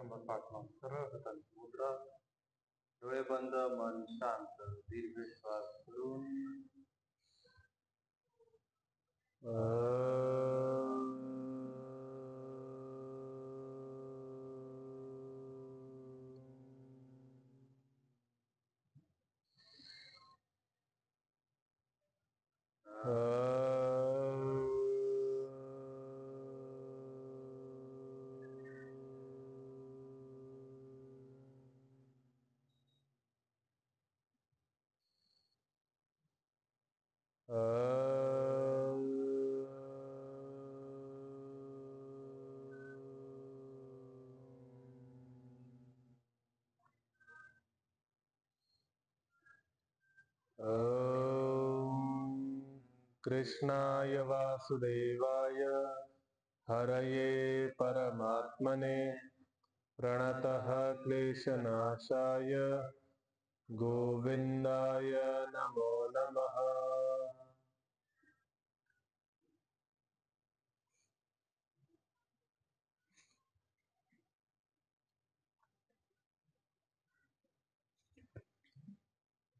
पाठवा सरळ हाताची मुद्रा, डोळे बंद, मन शांत, दीर्घ श्वास करून कृष्णाय वासुदेवाय हरये परमात्मने प्रणतः क्लेशनाशाय गोविंदाय नमो नमः।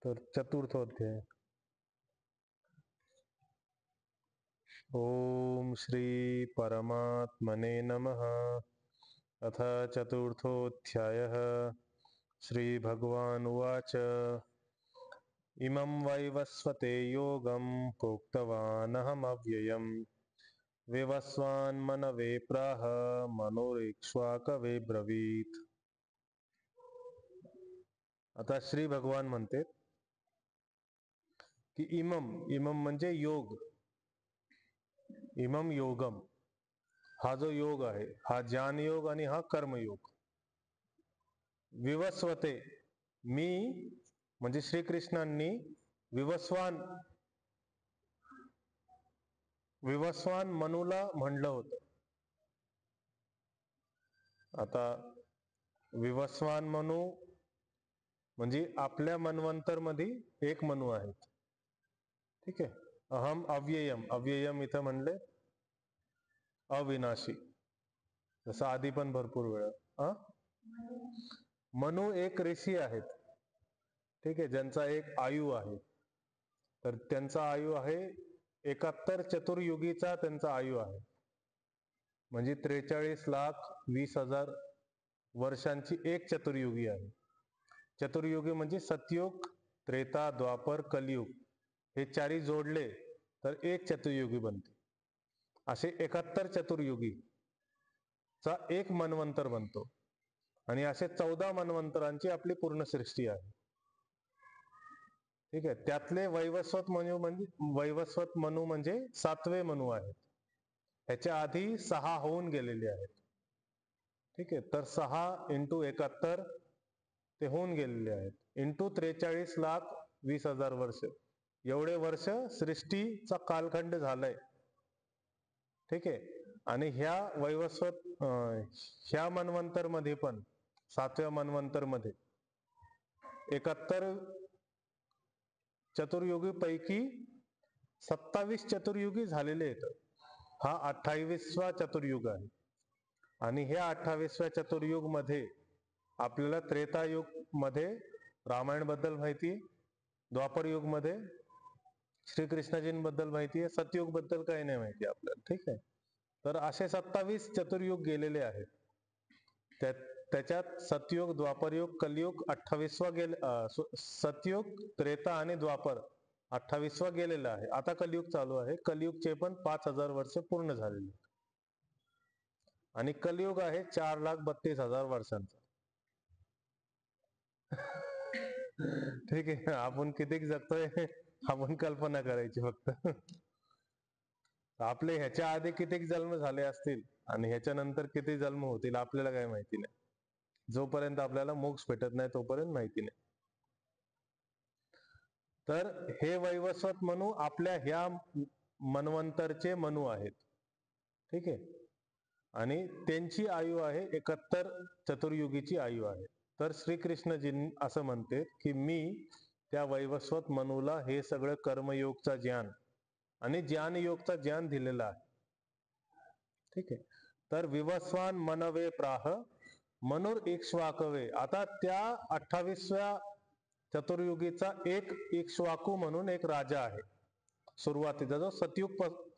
तर चतुर्थोध्याय। ओम श्री परमात्मने नमः। अथ चतुर्थोऽध्यायः। श्री भगवान् उवाच इमं वैवस्वते योगं प्रोक्तवानहमव्ययम् विवस्वान्मनवे प्राह मनोरेक्ष्वाकवे ब्रवीत्। आता श्री भगवान म्हणते की इमम म्हणजे योग, इमम योगम हा जो योग आहे हा ज्ञान योग आणि हा कर्मयोग। विवस्वते मी म्हणजे श्रीकृष्णांनी विवस्वान मनूला म्हणलं होतं। आता विवस्वान मनू म्हणजे आपल्या मन्वंतर मध्ये एक मनू आहेत, ठीक आहे। अहम अव्ययम, अव्ययम इथं म्हणले अविनाशी, जसं आधी पण भरपूर वेळा मनू एक ऋषी आहेत, ठीक आहे, ज्यांचा एक आयु आहे। तर त्यांचा आयु आहे 71 चतुर्युगीचा त्यांचा आयु आहे, म्हणजे 43,20,000 वर्षांची एक चतुर्युगी आहे। चतुर्युगी म्हणजे सतयुग, त्रेता, द्वापर, कलियुग हे चारी जोडले तर एक चतुर्युगी बनते। असे 71 चतुर्युगी चा एक मन्वंतर बनतो आणि असे 14 मन्वंतरांची आपली पूर्ण सृष्टी आहे, ठीक आहे। त्यातले वैवस्वत मनू म्हणजे 7वे मनू आहेत। ह्याच्या आधी 6 होऊन गेलेले आहेत, ठीक आहे। तर 6 × 71 ते होऊन गेलेले आहेत, इंटू 43,20,000 वर्ष, एवढे वर्ष सृष्टीचा कालखंड झालाय, ठीक आहे। आणि ह्या ह्या मन्वंतर मध्ये पण 7व्या मन्वंतर मध्ये 71 चतुर्युगी पैकी 27 चतुर्युगी झालेले आहेत। हा 28वा चतुर्युग आहे आणि ह्या 28व्या चतुर्युग मध्ये आपल्याला त्रेतायुग मध्ये रामायण बद्दल माहिती आहे, द्वापर युग मध्ये श्रीकृष्णजींबद्दल माहिती आहे, सतयुग बद्दल काही नाही माहिती आपल्याला, ठीक आहे। तर असे 27 चतुर्युग गेलेले आहेत। त्याच्यात सतयुग, द्वापरयुग, कलियुग 28वा सतयुग, त्रेता आणि द्वापर 28वा गेलेला आहे। आता कलियुग चालू आहे, कलियुगचे पण 5,000 वर्ष पूर्ण झालेले आणि कलियुग आहे 4,32,000 वर्षांचा, ठीक आहे। आपण किती जगतोय आपण कल्पना करायची फक्त। आपले ह्याच्या आधी किती जन्म झाले असतील आणि ह्याच्या नंतर किती जन्म होतील आपल्याला काही माहिती नाही, जोपर्यंत आपल्याला मोक्ष भेटत नाही तोपर्यंत माहिती नाही। तर हे वैवस्वत मनू आपल्या ह्या मन्वंतरचे मनू आहेत, ठीक आहे। आणि त्यांची आयु आहे 71 चतुर्युगीची आयु आहे। तर श्रीकृष्णजींनी असं म्हणते की मी त्या वैवस्वत मनूला हे सगळं कर्मयोगचा ज्ञान आणि ज्ञानयोगचा ज्ञान दिलेला आहे, ठीक आहे। तर विवस्वान मनवे प्राह मनुर इक्ष्वाकवे. आता त्या 28व्या चतुर्युगीचा एक इक्ष्वाकू म्हणून एक राजा आहे. सुरुवातीचा जो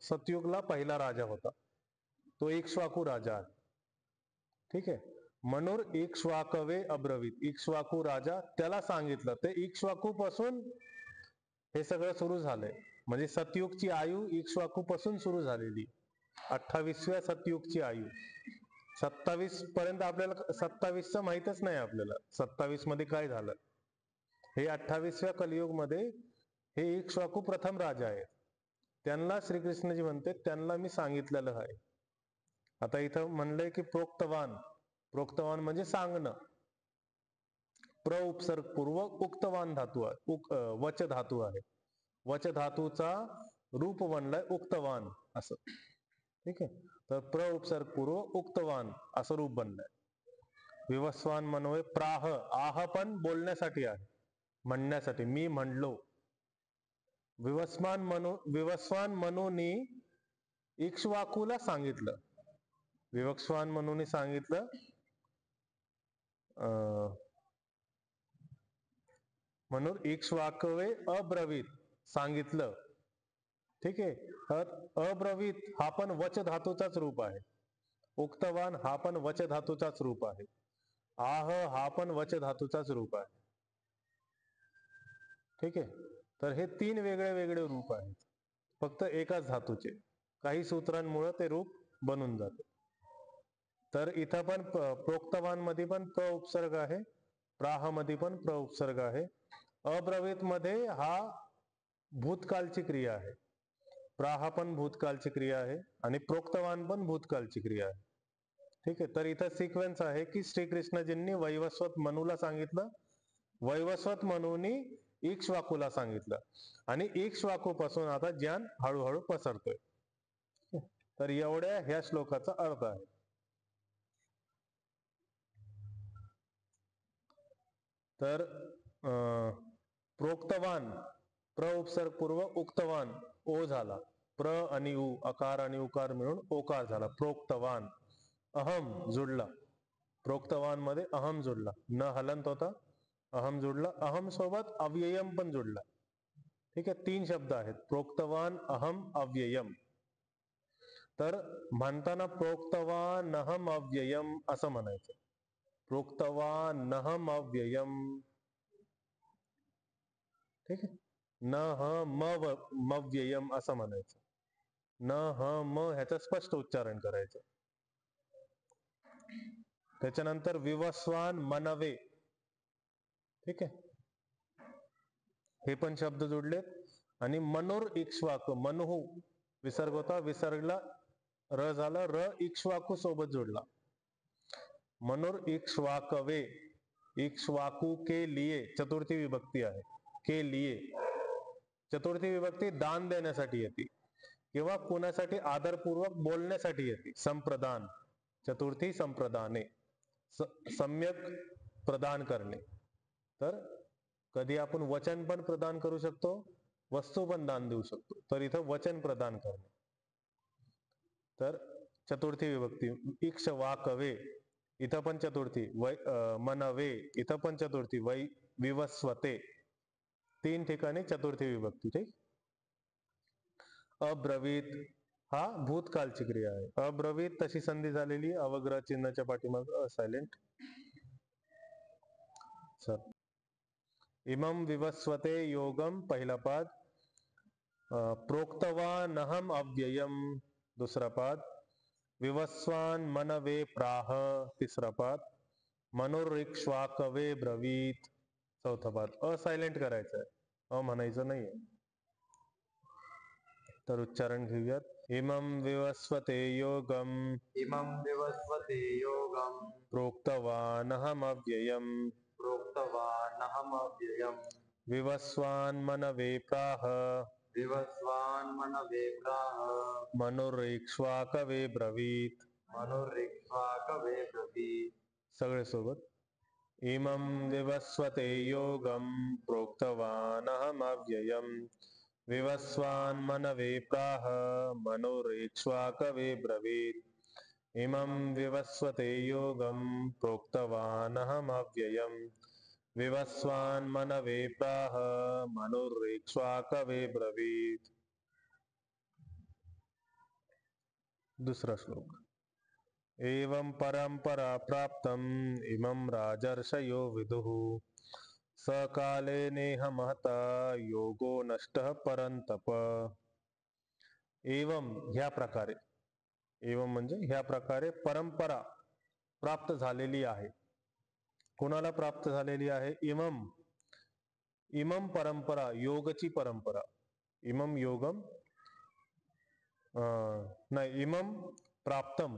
सतयुगला पहिला राजा होता तो इक्ष्वाकू राजा आहे. ठीक आहे. मनुर इक्ष्वाकवे अब्रवीत. इक्ष्वाकू राजा त्याला सांगितलं. ते इक्ष्वाकू पासून हे सगळं सुरू झालंय. म्हणजे सतयुगची आयु इक्ष्वाकू पासून सुरू झालेली. 28व्या सतयुगची आयु. 27 पर्यंत आपल्याला 27चं माहीतच नाही आपल्याला 27 मध्ये काय झालं. हे 28व्या कलियुग मध्ये हे इक्ष्वाकू प्रथम राजा आहेत. त्यांना श्रीकृष्णजी म्हणते त्यांना मी सांगितलेलं आहे. आता इथं म्हणलंय की प्रोक्तवान. प्रोक्तवान म्हणजे सांगणं. प्र उपसर्ग पूर्वक उक्तवान धातू आहे. वच धातू आहे. वच धातूचा रूप बनलाय उक्तवान असं. ठीक आहे. तर प्र उपसर्ग पूर्व उक्तवान असं रूप बनलंय. विवस्वान मनोय प्राह. आह पण बोलण्यासाठी आहे, म्हणण्यासाठी. मी म्हणलो. विवस्वान मनूनी इक्ष्वाकूला सांगितलं. विवस्वान मनूनी सांगितलं म्हणून इक्ष्वाकवे अब्रवीत सांगितलं. ठीक आहे. अब्रवीत हा पण वच धातूचाच रूप आहे. उक्तवान हा पण वच धातूचाच रूप आहे. आह हा पण वच धातूचाच रूप आहे. ठीक आहे. तर हे 3 वेगळे वेगळे रूप आहेत फक्त एकाच धातूचे. काही सूत्रांमुळे ते रूप बनून जाते. तर इथं पण प्रोक्तवान मध्ये पण प्र उपसर्ग आहे, प्राह मध्ये पण प्र उपसर्ग आहे. अब्रवीत मध्ये हा भूतकाळची क्रिया आहे. प्राह पण भूतकाळची क्रिया आहे आणि प्रोक्तवान पण भूतकाळची क्रिया आहे. ठीक आहे. तर इथं सिक्वेन्स आहे की श्रीकृष्णजींनी वैवस्वत मनूला सांगितलं. वैवस्वत मनूनी इक्ष्वाकूला सांगितलं आणि इक्ष्वाकू पासून आता ज्ञान हळूहळू पसरतोय. तर एवढ्या ह्या श्लोकाचा अर्थ आहे. तर प्रोक्तवान प्र उपसर्ग पूर्व उक्तवान ओ झाला. प्र आणि उ अकार आणि उकार मिळून ओकार झाला. प्रोक्तवान. अहम जुडला. प्रोक्तवान मध्ये अहम जुडला. न हलंत होता अहम जुडला. अहम सोबत अव्ययम पण जुडला. ठीक आहे. 3 शब्द आहेत. प्रोक्तवान, अहम, अव्ययम. तर म्हणताना प्रोक्तवानहम अव्ययम असं म्हणायचं. प्रोक्तवानहम अव्ययम. ठीक आहे. न ह मव्ययम असं म्हणायचं. न ह म ह्याचं स्पष्ट उच्चारण करायचं. त्याच्यानंतर विवस्वान मनवे. ठीक आहे. हे पण शब्द जोडलेत. आणि मनोर इक्ष्वाक. मनुहू विसर्ग होता, विसर्गला र झाला, र इक्ष्वाकू सोबत जोडला. मनोर इक्ष्वाकवे. इक्ष्वाकू के लिए चतुर्थी विभक्ती आहे. के लिए चतुर्थी विभक्ती दान देण्यासाठी येते किंवा कोणासाठी आदरपूर्वक बोलण्यासाठी येते. संप्रदान. चतुर्थी संप्रदाने. सम्यक प्रदान करणे. तर कधी आपण वचन पण प्रदान करू शकतो, वस्तू पण दान देऊ शकतो. तर इथं वचन प्रदान करणे. तर चतुर्थी विभक्ती. इक्ष्वाकवे इथं पण चतुर्थी. मनवे इथं पण चतुर्थी. विवस्वते 3 ठिकाणी चतुर्थी विभक्ती. ठीक. अब्रवीत हा भूतकाळची क्रिया आहे. अब्रवीत तशी संधी झालेली अवग्रह चिन्हाच्या पाठीमाग सायलेंट. सर इमं विवस्वते योगम पहिला पाद. प्रोक्तवानहम अव्ययम दुसरा पाद. विवस्वान मनवे प्राह तिसरा पाद. मनोरिक्ष्वाकवे ब्रवीत चौथा पाद. असायलेंट करायचं आहे, अ म्हणायचं नाहीये. तर उच्चारण घेऊयात. इमं विवस्वते योगम. इमं विवस्वते योगम. प्रोक्तवानहमव्ययम्. प्रोक्तवानहमव्ययम्. विवस्वान् मनवे प्राह. विवस्वान् मनवे प्राह. मनोरिक्ष्वाकवे ब्रवीत. मनोरिक्ष्वाकवे ब्रवीत. सगळे सोबत. इमं विवस्वते योगम. प्रोक्तवानहमव्ययम्. विवस्वान् मनवे प्राह. मनोरिक्ष्वाकवे ब्रवीत. इमं विवस्वते योगं प्रोक्तवानहमव्ययम् विवस्वान् मनवे प्राह मनुर्रेक्ष्वाकवे ब्रवीत्. दुसरा श्लोक. एवं परंपरा प्राप्तम् इमं राजर्षयो विदुः सकाले नेह महता योगो नष्टः परंतप. एवं ह्या प्रकारे, एवं म्हणजे ह्या प्रकारे परंपरा प्राप्त झालेली आहे. कोणाला प्राप्त झालेली आहे? इमम, इमम परंपरा, योगची परंपरा. इमम योगम नाही, इमम प्राप्तम,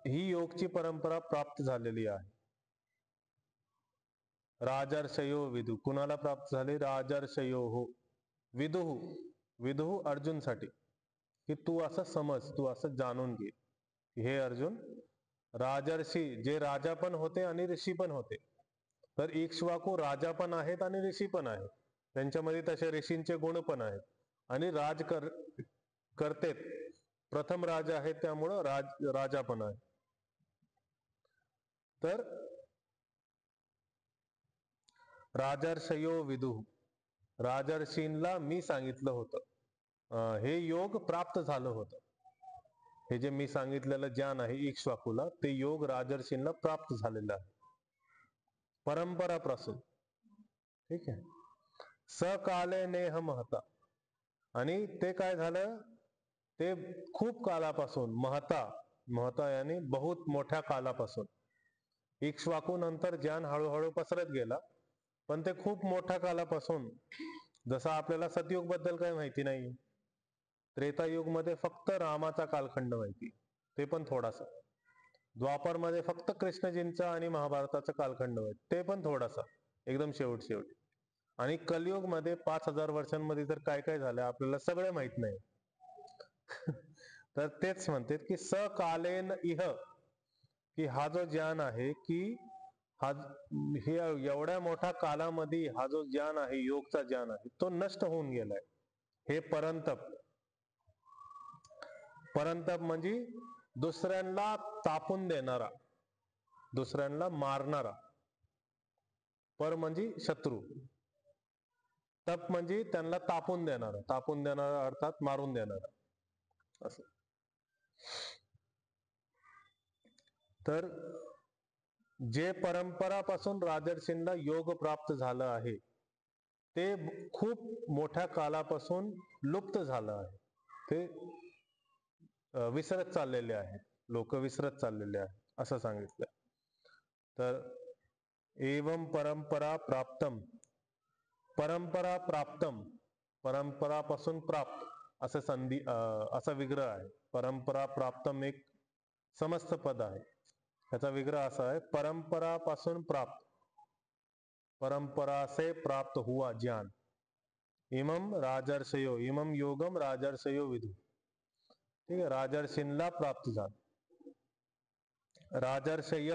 ही योगची परंपरा प्राप्त झालेली आहे. राजर्षयो विदु, कुणाला प्राप्त झाली? राजर्षयो हो विदुहू, विदुहू अर्जुनसाठी, की तू असं समज, तू असं जाणून घे. हे अर्जुन, राजर्षी जे राजा पण होते आणि ऋषी पण होते. तर इक्ष्वाकू राजा पण आहेत आणि ऋषी पण आहेत. त्यांच्यामध्ये तसे ऋषींचे गुण पण आहेत. आणि करतेत, प्रथम राजा आहेत, त्यामुळं राजा पण आहे. तर राजर्षयो विदुः, राजर्षींना मी सांगितलं होतं, हे योग प्राप्त झालं होतं. हे जे मी सांगितलेलं ज्ञान आहे इक्ष्वाकूला, ते योग राजर्षींना प्राप्त झालेलं आहे परंपरापासून. ठीक आहे. सकाले नेह महता, आणि ते काय झालं? ते खूप कालापासून, महता, महता यानी बहुत मोठ्या कालापासून. इक्ष्वाकू नंतर ज्ञान हळूहळू पसरत गेला, पण ते खूप मोठ्या कालापासून. जसं आपल्याला सतयुग बद्दल काही माहिती नाही, त्रेतायुग मध्ये फक्त रामाचा कालखंड माहिती, ते पण थोडासा. द्वापर मध्ये फक्त कृष्णजींचा आणि महाभारताचा कालखंड माहिती, ते पण थोडासा, एकदम शेवटी. आणि कलियुग मध्ये 5000 वर्षांमध्ये तर काय काय झालं आपल्याला सगळं माहित नाही. तर तेच म्हणतात की सकालेन इह, की हा जो ज्ञान आहे, की हा हे एवढ्या मोठ्या कालामध्ये हा जो ज्ञान आहे, योगचा ज्ञान आहे, तो नष्ट होऊन गेलाय. हे परंतप, परंतप म्हणजे दुसऱ्यांना तापून देणारा, दुसऱ्यांना मारणारा. पर म्हणजे शत्रू, तप म्हणजे त्यांना तापून देणारा, तापून देणारा अर्थात मारून देणारा असं. तर जे परंपरापासून राजर्षींना योग प्राप्त झालं आहे, ते खूप मोठ्या कालापासून लुप्त झालं आहे. ते विसरत चाललेले आहेत, लोक विसरत चाललेले आहेत असं सांगितलं. तर एवं परंपरा प्राप्तम, परंपरा प्राप्तम, परंपरापासून प्राप्त असं संधी, असा विग्रह आहे. परंपरा प्राप्तम एक समस्त पद आहे, त्याचा विग्रह असा आहे, परंपरापासून प्राप्त, परंपरा से प्राप्त हुआ ज्ञान. इमम राजर्षयो, इमम योगम राजर्षयो विदु. ठीक आहे, राजर्षींना प्राप्त झालं. राजर्षय,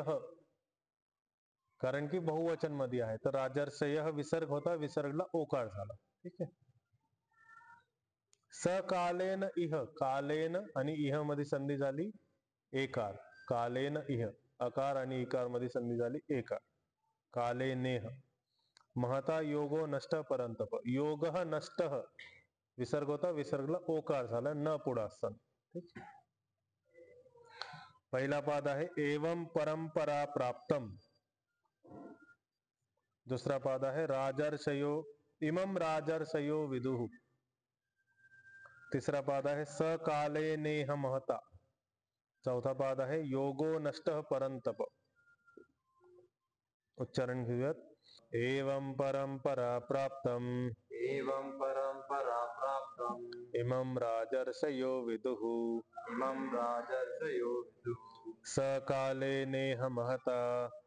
कारण की बहुवचन मध्ये आहे, तर राजर्षय विसर्ग होता, विसर्गला ओकार झाला. ठीक आहे. सकालेन इह, कालेन आणि इह मध्ये संधी झाली एकार, कालेन इह, अकार आणि इकार मध्ये संधी झाली एकार, काले नेह. महता योगो नष्ट परंतप, योग नष्ट, विसर्ग होता, विसर्गला ओकार झाला, न पुढे असताना. ठीक. पहिला पाद आहे एवं परंपरा प्राप्तम. दुसरा पाद आहे राजर्षयो, इमम राजर्षयो विदुः. तिसरा पाद आहे सकाले नेह महता. चौथा पाद आहे योगो नष्ट परंतप. उच्चारण घेऊयात. एवं परंपरा प्राप्तम, एवं परंपरा प्राप्तम् इमं राजर्षयो विदुः इमं राजर्षयो विदुः सकाले नेह महता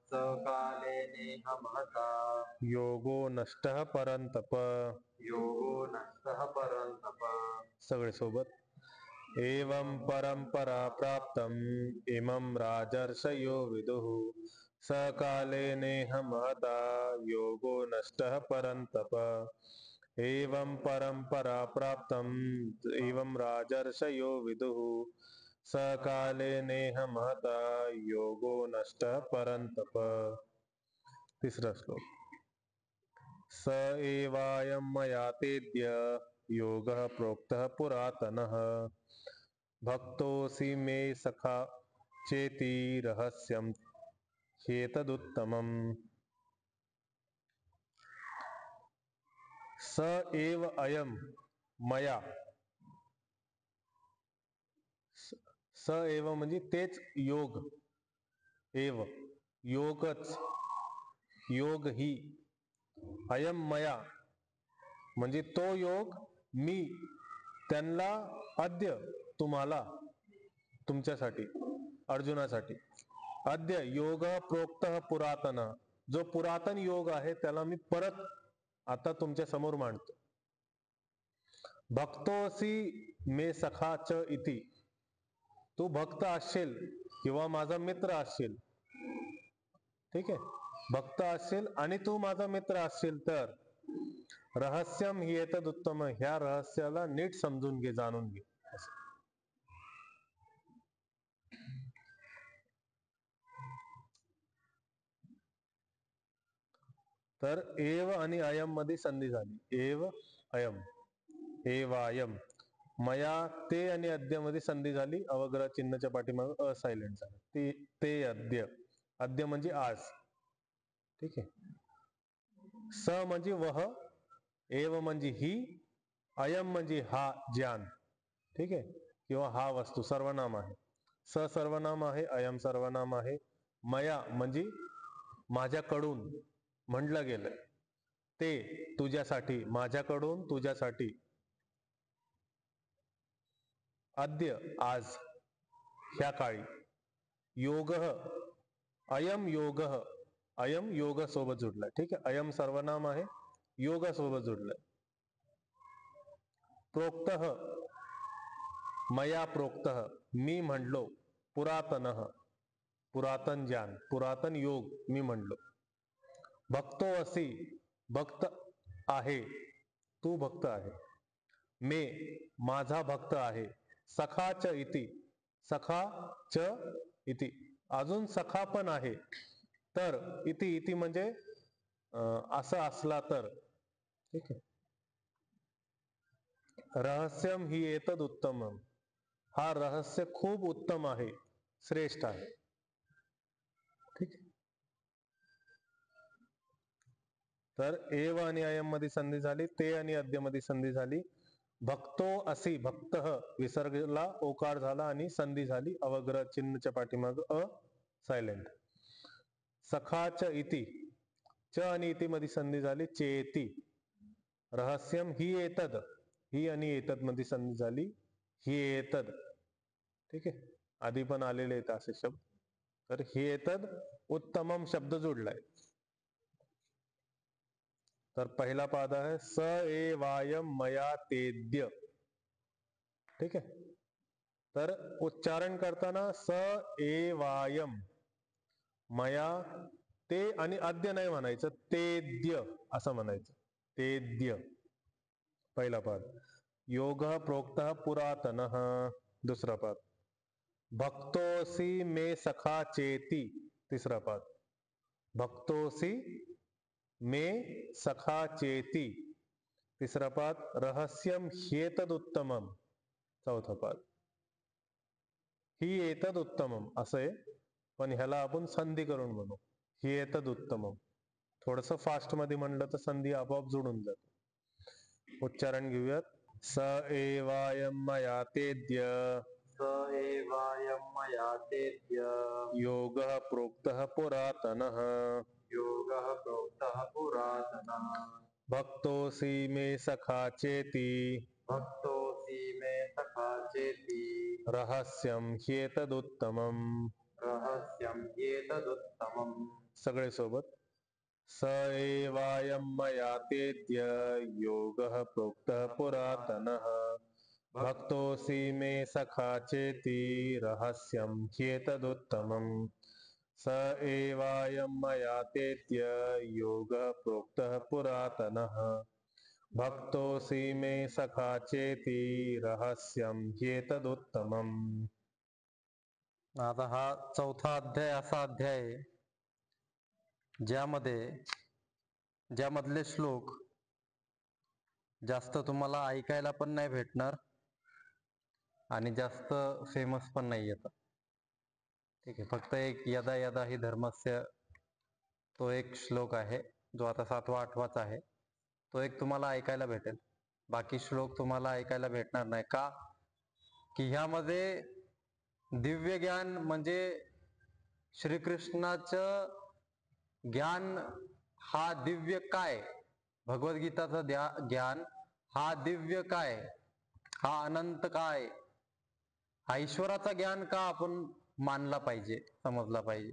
सकाले नेह महता योगो नष्टः परंतप. योगो नष्टः परंतप. सगळे सोबत. एवं परंपरा प्राप्तम इमं राजर्षयो विदुः सकाले नेह महता योगो नष्टः परंतप. एवं परंपरा प्राप्तम इमं राजर्षयो विदुः सकाले नेह महता योगो नष्ट परंतप. तिसरा श्लोक. स एवायं मया तेद्य योगः प्रोक्तः पुरातनः भक्तोऽसि मे सखा चेति रहस्यं ह्येतदुत्तमम्. स एव अयं मया. स एव म्हणजे तेच योग. एव योगच, योग ही. अयम मया म्हणजे तो योग मी त्यांना अद्य तुम्हाला, तुमच्यासाठी, अर्जुनासाठी. अद्य योग प्रोक्त पुरातन, जो पुरातन योग आहे त्याला मी परत आता तुमच्या समोर मांडतो. भक्तोसी मे सखा च इति. तू भक्त असशील किंवा माझा मित्र असशील, ठीक आहे, भक्त असशील आणि तू माझा मित्र असशील तर रहस्यम हि एतद उत्तम. ह्या रहस्याला नीट समजून घे, जाणून घे. तर एव आणि अयम मध्ये संधी झाली. एव अयम, एवायम. मया ते आणि अद्य मध्ये संधी झाली. अवग्रह चिन्हाच्या पाठीमाग सायलेंट झालं. ते अद्य. अद्य म्हणजे आज, ठीक आहे. स म्हणजे वह, एव म्हणजे ही, अयम म्हणजे हा ज्ञान, ठीक आहे, किंवा हा वस्तू, सर्वनाम आहे. स सर्वनाम आहे, अयम सर्वनाम आहे. मया म्हणजे माझ्याकडून म्हटलं गेलं. ते तुझ्यासाठी, माझ्याकडून तुझ्यासाठी. अद्य आज, ह्या काळी. योग, अयम योग, अयम योग सोबत जुडलाय, ठीक आहे. अयम सर्वनाम आहे, योग सोबत जुडलाय. प्रोक्त, मया प्रोक्त, मी म्हणलो. पुरातन, पुरातन ज्ञान, पुरातन योग मी म्हणलो. भक्तो असी, भक्त आहे, तू भक्त आहे. मे, माझा भक्त आहे. सखा च इति, सखा च इति, अजून सखा पण आहे. तर इति, इति म्हणजे असं असला तर, ठीक आहे. रहस्यम ही एतद उत्तमम. हा रहस्य खूप उत्तम आहे, श्रेष्ठ आहे, ठीक आहे. तर एव आणि अयम मध्ये संधी झाली. ते आणि अद्य मध्ये संधी झाली. भक्तो असी, भक्त, विसर्गला ओकार झाला आणि संधी झाली. अवग्रह चिन्हच्या पाठीमाग सायलेंट. सखाच इति, च आणि इति मध्ये संधी झाली. चेती. रहस्यम ही एतद, ही आणि एतद मध्ये संधी झाली. ही एतद, ठीक आहे. आधी पण आलेले आहेत असे शब्द. तर ही एतद उत्तमम शब्द जोडलाय. तर पहिला पाद आहे स एवायम मया तेद्य, ठीक आहे. तर उच्चारण करताना स एवायम मया, ते आणि अद्य नाही म्हणायचं, तेद्य असं म्हणायचं. तेद्य पहिला पाद. योग प्रोक्त पुरातन दुसरा पाद. भक्तोसी मे सखा चेती तिसरा पाद. भक्तोसी मे सखा चेती तिसरा पाद. रहस्यम ह्येतद उत्तमम चौथा पाद. ही एतद उत्तमम असं आहे, पण ह्याला आपण संधी करून म्हणू. ही एतद उत्तमम. थोडस फास्ट मध्ये म्हणलं तर संधी आपोआप जोडून जाते. उच्चारण घेऊयात. स एवायम मया तेद्य स एवायं मया तेद्य योगः प्रोक्तः पुरातनः योगः प्रोक्तः पुरातनः भक्तोऽसि मे सखा चेति भक्तोऽसि मे सखा चेति रहस्यं ह्येतदुत्तमम्. रहस्यं ह्येतदुत्तमम्. सगळे सोबत. स एवायं मया तेद्य योगः प्रोक्तः पुरातनः भक्तोऽसि मे सखा चेति रहस्यं ह्येतदुत्तमम्. स एवायं मया तेद्य योगः प्रोक्तः पुरातनः भक्तोऽसि मे सखा चेति रहस्यं ह्येतदुत्तमम्. आता हा चौथा अध्याय असा अध्याय आहे ज्यामधले श्लोक जास्त तुम्हाला ऐकायला पण नाही भेटणार आणि जास्त फेमस पण नाही येतात. ठीक आहे, फक्त एक यदा यदा ही धर्मस्य तो एक श्लोक आहे जो आता 7वा 8वाच आहे, तो एक तुम्हाला ऐकायला भेटेल. बाकी श्लोक तुम्हाला ऐकायला भेटणार नाही. का की ह्यामध्ये दिव्य ज्ञान म्हणजे श्रीकृष्णाचं ज्ञान हा दिव्य काय, भगवद्गीताचं ज्ञान हा दिव्य काय, हा अनंत काय, हा ईश्वराचा ज्ञान का आपण मानला पाहिजे, समजला पाहिजे,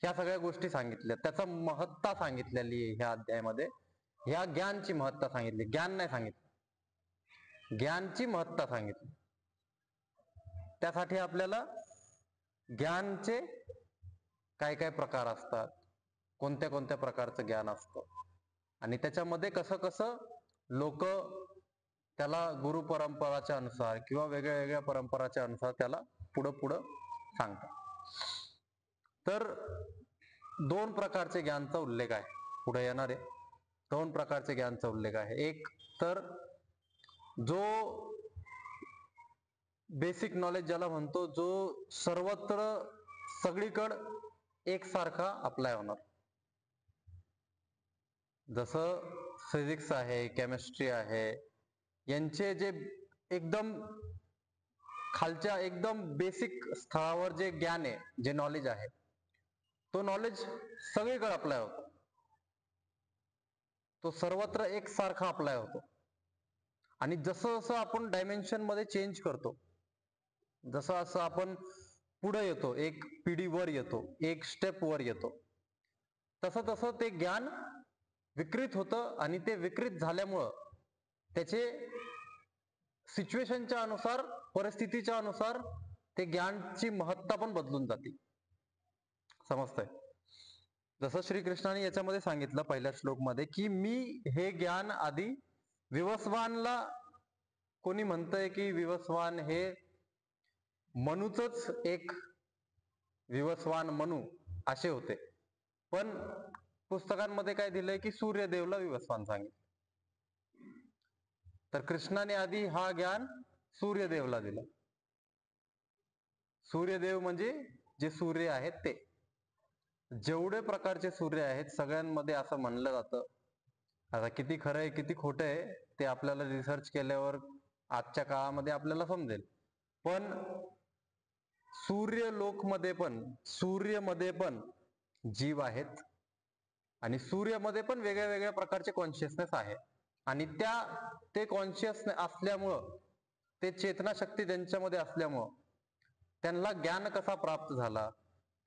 ह्या सगळ्या गोष्टी सांगितल्या. त्याचा महत्ता सांगितलेली आहे ह्या अध्यायामध्ये. ह्या ज्ञानची महत्ता सांगितली, ज्ञान नाही सांगितलं, ज्ञानची महत्ता सांगितली. त्यासाठी आपल्याला ज्ञानचे काय काय प्रकार असतात, कोणत्या कोणत्या प्रकारचं ज्ञान असतं आणि त्याच्यामध्ये कसं कसं लोक त्याला गुरु परंपराच्या अनुसार किंवा वेगळ्या वेगळ्या परंपराच्या अनुसार त्याला पुढं पुढं सांगतात. तर 2 प्रकारचे ज्ञानचा उल्लेख आहे, पुढे येणार आहे 2 प्रकारचे ज्ञानचा उल्लेख आहे. एक तर जो बेसिक नॉलेज ज्याला म्हणतो, जो सर्वत्र सगळीकडं एकसारखा अप्लाय होणार, जसं फिजिक्स आहे, केमिस्ट्री आहे, यांचे जे एकदम खालच्या एकदम बेसिक स्थळावर जे ज्ञान आहे, जे नॉलेज आहे, तो नॉलेज सगळीकडे अप्लाय होतो, तो सर्वत्र एकसारखा अप्लाय होतो. आणि जसं जसं आपण डायमेन्शन मध्ये चेंज करतो, जसं असं आपण पुढे येतो, एक पिढी वर येतो, एक स्टेप वर येतो, तसं तसं ते ज्ञान विकृत होतं आणि ते विकृत झाल्यामुळं त्याचे सिच्युएशनच्या अनुसार, परिस्थितीच्या अनुसार ते ज्ञानची महत्ता पण बदलून जाते. समजतंय? जसं श्रीकृष्णाने याच्यामध्ये सांगितलं पहिल्या श्लोकमध्ये की मी हे ज्ञान आधी विवस्वानला, कोणी म्हणतंय की विवस्वान हे मनूचंच एक विवस्वान मनू असे होते, पण पुस्तकांमध्ये काय दिलंय की सूर्यदेवला विवस्वान सांगितलं. तर कृष्णाने आधी हा ज्ञान सूर्यदेवला दिला. सूर्यदेव म्हणजे जे सूर्य आहेत ते, जेवढे प्रकारचे सूर्य आहेत सगळ्यांमध्ये असं म्हणलं जातं, आता किती खरं आहे किती खोटं आहे ते आपल्याला रिसर्च केल्यावर आजच्या काळामध्ये आपल्याला समजेल, पण सूर्यमध्ये पण जीव आहेत आणि सूर्यामध्ये पण वेगळ्या वेगळ्या प्रकारचे कॉन्शियसनेस आहे आणि ते कॉन्शियस असल्यामुळं, ते चेतना शक्ती त्यांच्यामध्ये असल्यामुळं त्यांना ज्ञान कसा प्राप्त झाला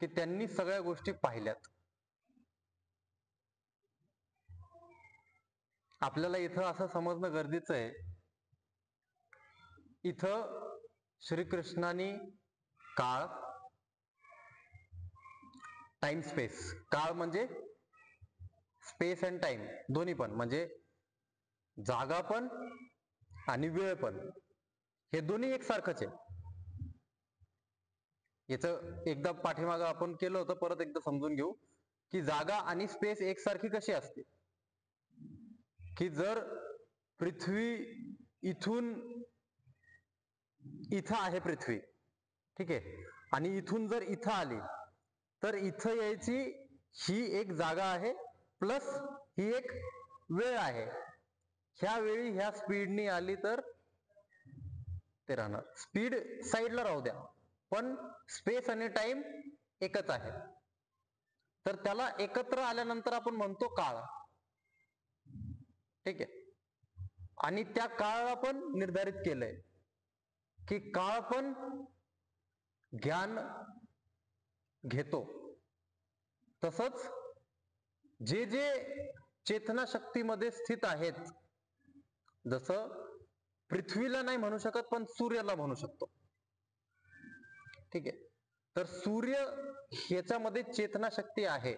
की त्यांनी सगळ्या गोष्टी पाहिल्यात. आपल्याला इथं असं समजणं गरजेचं आहे, इथं श्रीकृष्णाने काळ, टाइम स्पेस, काळ म्हणजे स्पेस अँड टाइम दोन्ही पण, म्हणजे जागा पण आणि वेळ पण, हे दोन्ही एकसारखंच आहे. याचं एकदा पाठीमागं आपण केलं होतं, परत एकदा समजून घेऊ की जागा आणि स्पेस एकसारखी कशी असते. की जर पृथ्वी इथून, इथं आहे पृथ्वी, ठीक आहे, आणि इथून जर इथं आली तर इथं यायची ही एक जागा आहे प्लस ही एक वेळ आहे. ह्या वेळी ह्या स्पीडनी आली तर ते राहणार, स्पीड साईडला राहू द्या, पण स्पेस आणि टाइम एकच आहे. तर त्याला एकत्र आल्यानंतर आपण म्हणतो काळ, ठीक आहे. आणि त्या काळाला पण निर्धारित केलंय की काळ पण ज्ञान घेतो, तसंच जे जे चेतना शक्तीमध्ये स्थित आहेत, जसं पृथ्वीला नाही म्हणू शकत पण सूर्याला म्हणू शकतो, ठीक आहे. तर सूर्य ह्याच्यामध्ये चेतना शक्ती आहे,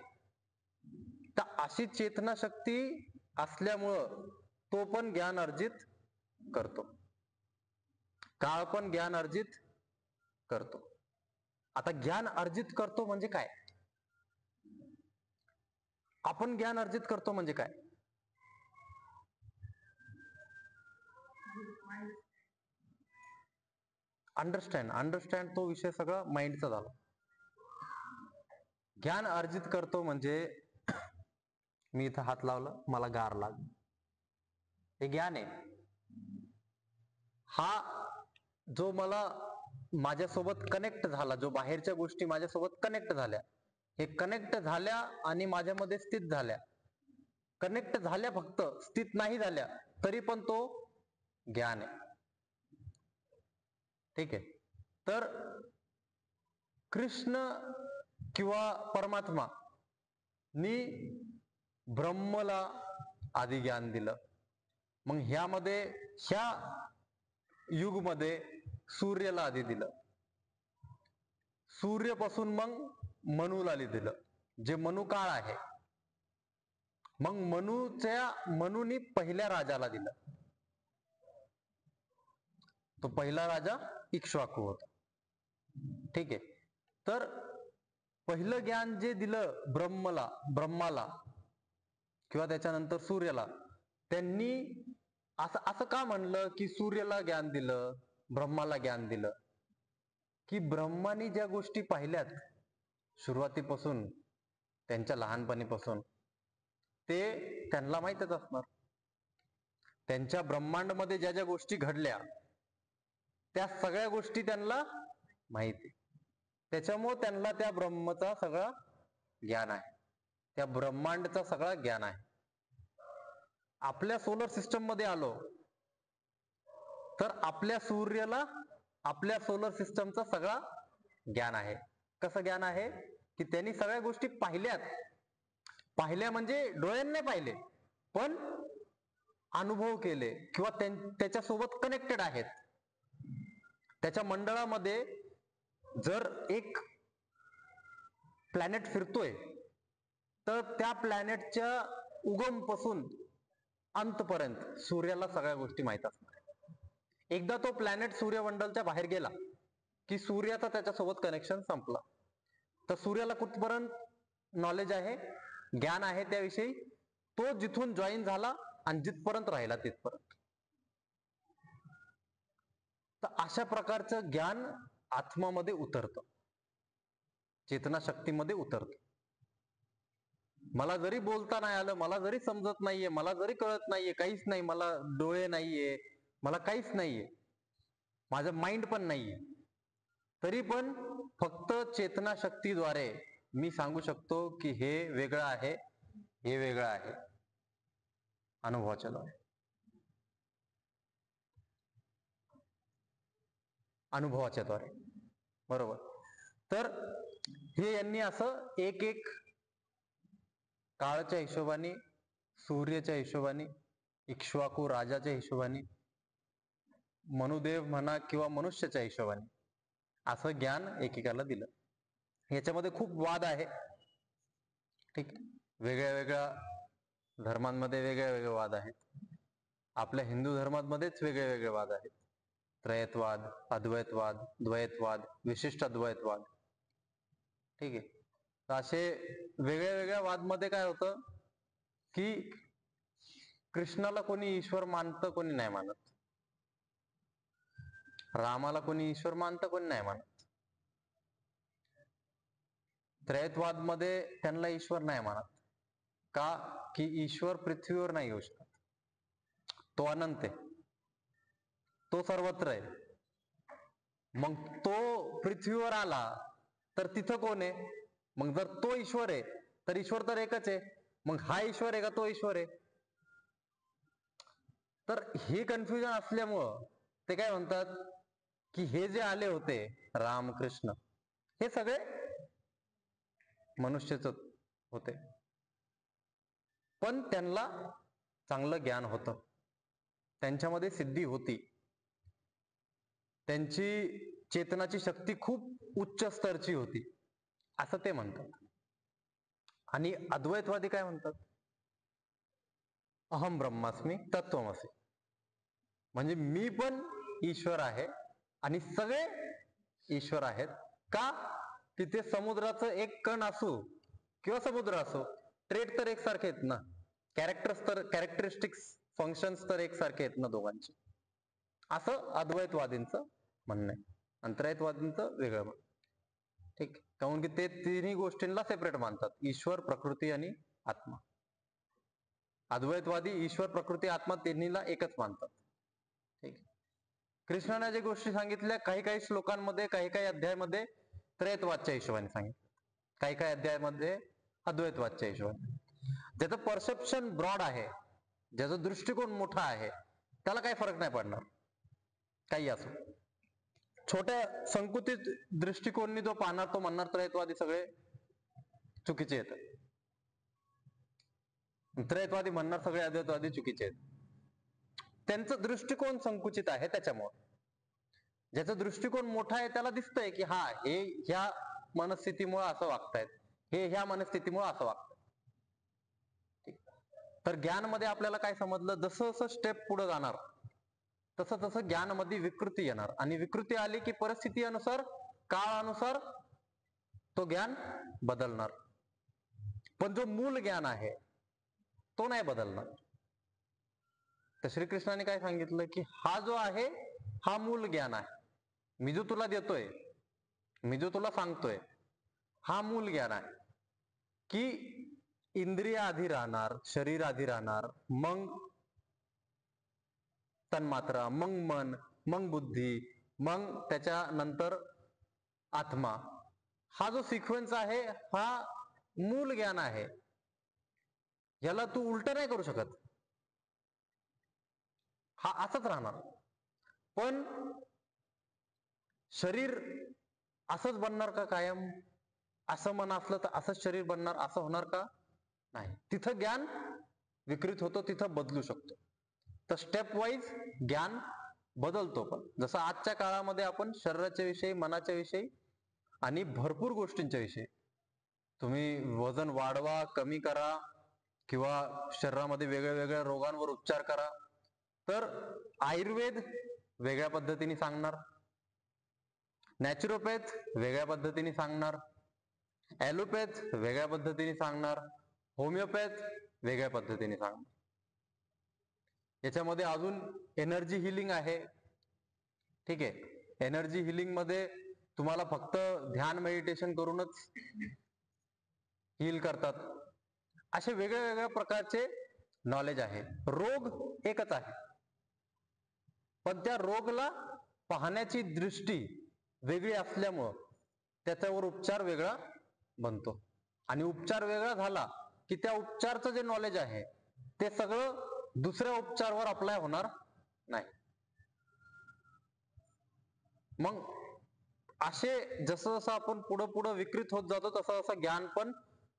तर अशी चेतना शक्ती असल्यामुळं तो पण ज्ञान अर्जित करतो, काळ पण ज्ञान अर्जित करतो. आता ज्ञान अर्जित करतो म्हणजे काय? आपण ज्ञान अर्जित करतो म्हणजे काय? अंडरस्टँड तो विषय सगळा माइंडचा झाला. ज्ञान अर्जित करतो म्हणजे मी इथं हात लावला, मला गार लागली, हे ज्ञान आहे. हा जो मला माझ्यासोबत कनेक्ट झाला, जो बाहेरच्या गोष्टी माझ्यासोबत कनेक्ट झाल्या, हे कनेक्ट झाल्या आणि माझ्यामध्ये स्थित झाल्या, कनेक्ट झाल्या फक्त, स्थित नाही झाल्या तरी पण तो ज्ञान आहे. ठीक आहे. तर कृष्ण किंवा परमात्मा नी ब्रह्मला आधी ज्ञान दिलं. मग ह्या युगमध्ये सूर्याला आधी दिलं, सूर्यापासून मग मनूला दिलं, जे मनु काळ आहे. मग मनुनी पहिल्या राजाला दिलं. तो पहिला राजा इक्ष्वाकू होता. ठीक आहे. तर पहिलं ज्ञान जे दिलं ब्रह्माला किंवा त्याच्यानंतर सूर्याला, त्यांनी असं का म्हणलं की सूर्याला ज्ञान दिलं, ब्रह्माला ज्ञान दिलं? की ब्रह्मानी ज्या गोष्टी पाहिल्यात सुरुवातीपासून, त्यांच्या लहानपणीपासून, ते त्यांना माहीतच असणार. त्यांच्या ब्रह्मांडमध्ये ज्या ज्या गोष्टी घडल्या त्या सगळ्या गोष्टी त्यांना माहिती. त्याच्यामुळे त्यांना त्या ब्रह्मचा सगळा ज्ञान आहे, त्या ब्रह्मांडचा सगळा ज्ञान आहे. आपल्या सोलर सिस्टम मध्ये आलो तर आपल्या सूर्याला आपल्या सोलर सिस्टमचा सगळा ज्ञान आहे. कसं ज्ञान आहे? की त्यांनी सगळ्या गोष्टी पाहिल्या म्हणजे डोळ्यांनी नाही पाहिले, पण अनुभव केले किंवा त्याच्यासोबत कनेक्टेड आहेत. त्याच्या मंडळामध्ये जर एक प्लॅनेट फिरतोय तर त्या प्लॅनेटच्या उगम पासून अंतपर्यंत सूर्याला सगळ्या गोष्टी माहित असणार. एकदा तो प्लॅनेट सूर्यमंडलच्या बाहेर गेला की सूर्याचा त्याच्यासोबत कनेक्शन संपला. तर सूर्याला कुठपर्यंत नॉलेज आहे, ज्ञान आहे त्याविषयी, तो जिथून जॉईन झाला आणि जिथपर्यंत राहिला तिथपर्यंत. तर अशा प्रकारचं ज्ञान आत्मामध्ये उतरतं, चेतना शक्तीमध्ये उतरतं. मला जरी बोलता नाही आलं, मला जरी समजत नाहीये, मला जरी कळत नाहीये, काहीच नाही, मला डोळे नाहीये, मला काहीच नाहीये, माझं माइंड पण नाहीये, तरी पण फक्त चेतना शक्तीद्वारे मी सांगू शकतो की हे वेगळं आहे, हे वेगळं आहे, अनुभवाच्या द्वारे. अनुभवाच्या द्वारे, बरोबर. तर हे यांनी असं एक एक काळाच्या हिशोबाने, सूर्याच्या हिशोबाने, इक्ष्वाकू राजाच्या हिशोबाने, मनुदेव म्हणा किंवा मनुष्याच्या हिशोबाने असं ज्ञान एकेकाला दिलं. याच्यामध्ये खूप वाद आहे. ठीक, वेगळ्या वेगळ्या धर्मांमध्ये वेगळे वेगळे वाद आहेत. आपल्या हिंदू धर्मामध्येच वेगळे वेगळे वाद आहेत. त्रयत्वाद, अद्वैतवाद, द्वैतवाद, विशिष्ट अद्वैतवाद. ठीक आहे. तर असे वेगळ्या वेगळ्या वादमध्ये काय होतं की कृष्णाला कोणी ईश्वर मानतं, कोणी नाही मानत. रामाला कोणी ईश्वर मानतं, कोणी नाही मानत. त्रयत्वाद मध्ये त्यांना ईश्वर नाही मानत. का? की ईश्वर पृथ्वीवर नाही येऊ शकत, तो अनंत आहे, तो सर्वत्र आहे. मग तो पृथ्वीवर आला तर तिथं कोण आहे? मग जर तो ईश्वर आहे तर ईश्वर तर एकच आहे. मग हा ईश्वर आहे का तो ईश्वर आहे? तर हे कन्फ्युजन असल्यामुळं ते काय म्हणतात की हे जे आले होते राम कृष्ण, हे सगळे मनुष्यच होते, पण त्यांना चांगलं ज्ञान होतं, त्यांच्यामध्ये सिद्धी होती, त्यांची चेतनाची शक्ती खूप उच्च स्तरची होती, असं ते म्हणतात. आणि अद्वैतवादी काय म्हणतात? अहम ब्रह्मास्मी तत्वमसी, म्हणजे मी पण ईश्वर आहे आणि सगळे ईश्वर आहेत. का? तिथे समुद्राचं एक कण असो किंवा समुद्र असो, ट्रेट तर एकसारखे आहेत ना, कॅरेक्टरिस्टिक्स फंक्शन्स तर एकसारखे आहेत ना दोघांचे, असं अद्वैतवादींचं म्हणणं आहे. अंतरायतवादींचं वेगळं म्हणणं. ठीक, काऊन की ते तिन्ही गोष्टींना सेपरेट मानतात, ईश्वर, प्रकृती आणि आत्मा. अद्वैतवादी ईश्वर, प्रकृती, आत्मा तिन्हीला एकच मानतात. ठीक, कृष्णाने जे गोष्टी सांगितल्या काही काही श्लोकांमध्ये, काही काही अध्यायामध्ये त्रैतवादच्या हिशोबाने सांगितलं, काही काही अध्यायामध्ये अद्वैतवादच्या हिशोबाने. ज्याचं परसेप्शन ब्रॉड आहे, ज्याचा दृष्टिकोन मोठा आहे, त्याला काही फरक नाही पडणार, काही असो. छोट्या संकुचित दृष्टिकोननी जो पाहणार तो म्हणणार त्रैतवादी सगळे चुकीचे आहेत, त्रैतवादी म्हणणार सगळे अद्वैतवादी चुकीचे आहेत. त्यांचा दृष्टिकोन संकुचित आहे त्याच्यामुळे. ज्याचा दृष्टिकोन मोठा आहे त्याला दिसतंय की हा हे ह्या मनस्थितीमुळे असं वागतायत, हे ह्या मनस्थितीमुळे असं वागतायत. तर ज्ञानमध्ये आपल्याला काय समजलं, जसं जसं स्टेप पुढे जाणार तसं तसं ज्ञानामध्ये विकृती येणार, आणि विकृती आली की परिस्थिती अनुसार, काळानुसार तो ज्ञान बदलणार. पण जो मूल ज्ञान आहे तो नाही बदलणार. तर श्रीकृष्णाने काय सांगितलं की हा जो आहे हा मूल ज्ञान आहे, मी जो तुला देतोय, मी जो तुला सांगतोय, हा मूल ज्ञान आहे. की इंद्रिय आधी राहणार, शरीर आधी राहणार, मग तन्मात्रा, मग मन, मग बुद्धी, मग त्याच्यानंतर आत्मा. हा जो सिक्वेन्स आहे हा मूल ज्ञान आहे, याला तू उलट नाही करू शकत, हा असंच राहणार. पण शरीर असंच बनणार का कायम? असं मन असलं तर असंच शरीर बनणार, असं होणार का? नाही. तिथं ज्ञान विकृत होतो, तिथं बदलू शकतो. तर स्टेप वाईज ज्ञान बदलतो. पण जसं आजच्या काळामध्ये आपण शरीराच्या विषयी, मनाच्या विषयी आणि भरपूर गोष्टींच्या विषयी, तुम्ही वजन वाढवा, कमी करा, किंवा शरीरामध्ये वेगळ्या वेगळ्या रोगांवर उपचार करा, तर आयुर्वेद वेगळ्या पद्धतीने सांगणार, नॅचरोपॅथ वेगळ्या पद्धतीने सांगणार, ॲलोपॅथ वेगळ्या पद्धतीने सांगणार, होमिओपॅथ वेगळ्या पद्धतीने सांगणार. याच्यामध्ये अजून एनर्जी हिलिंग आहे. ठीक आहे, एनर्जी हिलिंग मध्ये तुम्हाला फक्त ध्यान मेडिटेशन करूनच हील करतात. असे वेगळ्या वेगळ्या प्रकारचे नॉलेज आहे. रोग एकच आहे, पण त्या रोगला पाहण्याची दृष्टी वेगळी असल्यामुळं त्याच्यावर उपचार वेगळा बनतो. आणि उपचार वेगळा झाला की त्या उपचारचं जे नॉलेज आहे ते सगळं दुसऱ्या उपचारावर अप्लाय होणार नाही. मग असे जसं जसं आपण पुढं पुढं विकृत होत जातो तसं तसं ज्ञान पण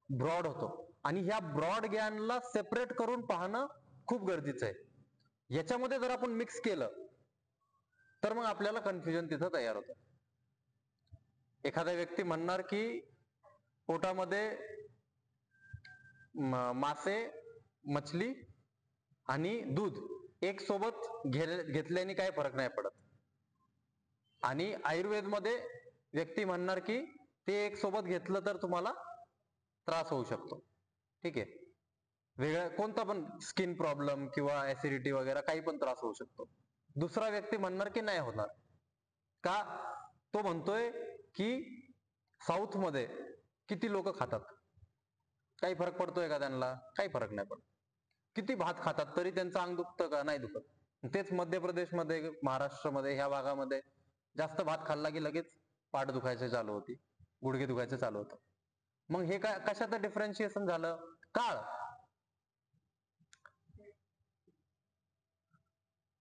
ब्रॉड होतो. आणि ह्या ब्रॉड ज्ञानला सेपरेट करून पाहणं खूप गरजेचं आहे. याच्यामध्ये जर आपण मिक्स केलं तर मग आपल्याला कन्फ्युजन तिथं तयार होतं. एखादा व्यक्ती म्हणणार की पोटामध्ये मासे, मछली आणि दूध एक सोबत घेतल्याने काय फरक नाही पडत. आणि आयुर्वेदमध्ये व्यक्ती म्हणणार की ते एक सोबत घेतलं तर तुम्हाला त्रास होऊ शकतो. ठीक आहे, वेगळा कोणता पण स्किन प्रॉब्लेम किंवा ऍसिडिटी वगैरे काही पण त्रास होऊ शकतो. दुसरा व्यक्ती म्हणणार की नाही होणार. का? तो म्हणतोय की साऊथ मध्ये किती लोक खातात, काही फरक पडतोय का त्यांना? काही फरक नाही पडत. किती भात खातात तरी त्यांचं अंग दुखतं का? नाही दुखत. तेच मध्य प्रदेशमध्ये, महाराष्ट्रामध्ये, ह्या भागामध्ये जास्त भात खाल्ला की लगेच पाठ दुखायचे चालू होती, गुडघे दुखायचे चालू होतं. मग हे काय कशाचं डिफरन्शिएशन झालं? काळ.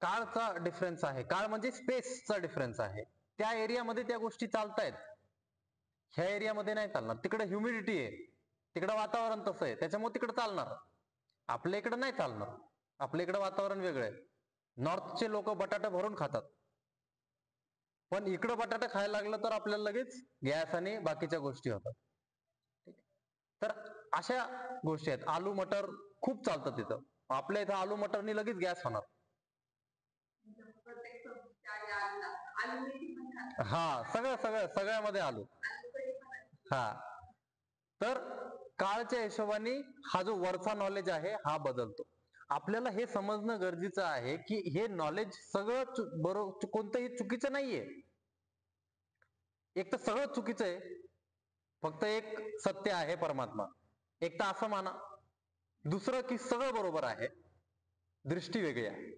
काळचा डिफरन्स आहे. काळ म्हणजे स्पेसचा डिफरन्स आहे. त्या एरियामध्ये त्या गोष्टी चालतायत, ह्या एरियामध्ये नाही चालणार. तिकडे ह्युमिडिटी आहे, तिकडे वातावरण तसं आहे, त्याच्यामुळे तिकडे चालणार. आपल्या इकडे नाही चालणार, आपल्या इकडे वातावरण वेगळं आहे. नॉर्थचे लोक बटाटा भरून खातात, पण इकडं बटाटा खायला लागलं तर आपल्याला लगेच गॅस आणि बाकीच्या गोष्टी होतात. तर अशा गोष्टी आहेत. आलू मटर खूप चालतं तिथं, आपल्या इथं आलू मटरनी लगेच गॅस होणार. हा, सगळ्यामध्ये आलू. हा, तर काळच्या हिशोबाने हा जो वरचा नॉलेज आहे हा बदलतो. आपल्याला हे समजणं गरजेचं आहे की हे नॉलेज सगळं बरोबर, कोणतंही चुकीचं नाहीये. एक तर सगळं चुकीचं आहे, फक्त एक सत्य आहे परमात्मा. एक तर असं माना. दुसरं की सगळं बरोबर आहे, दृष्टी वेगळी आहे,